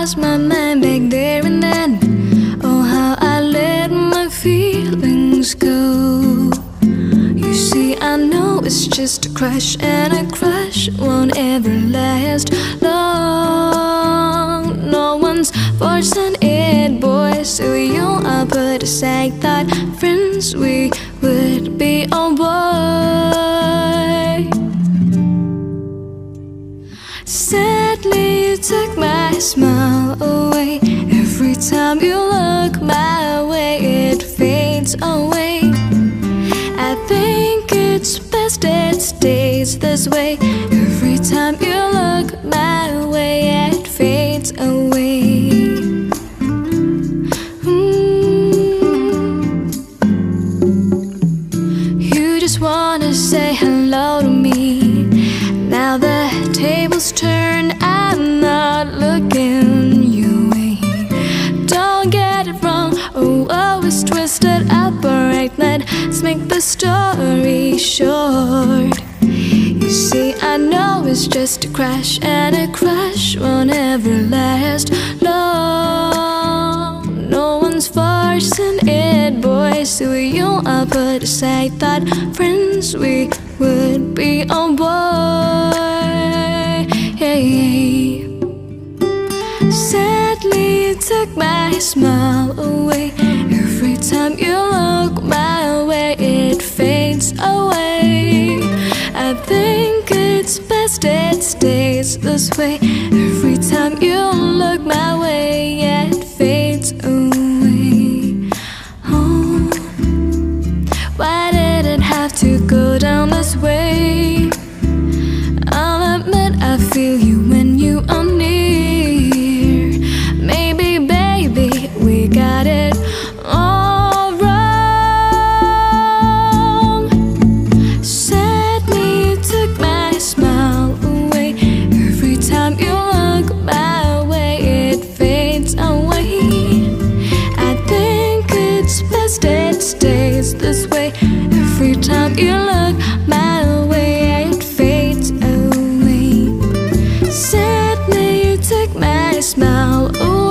lost my mind back there and then. Oh, how I let my feelings go. You see, I know it's just a crush, and a crush won't ever last long. No one's forcing it, boy, so you all put aside thought friends we would be, oh boy. Sadly, you took my smile away. Every time you look my way, it fades away. I think it's best it stays this way. Every time you look my way, it fades away. You just wanna say hello to me. Now the tables turn, I'm not looking your way. Don't get it wrong, oh, it's twisted up. Alright, let's make the story short. You see, I know it's just a crush, and a crush won't ever last long. No one's forcing it, boy, so you all put aside thought friends we would be, oh boy. Hey. Sadly, you took my smile away. Every time you look my way, it fades away. I think it's best it stays this way. Every time you look my way, it fades away. Oh, why did it have to go down this way? I'll admit I feel you when you are near. Maybe, baby, we got it all wrong. Sadly, you took my smile away. Every time you look my way, it fades away. I think it's best it stays this way. Every time you look my way, it fades away. Sadly, you took my smile away.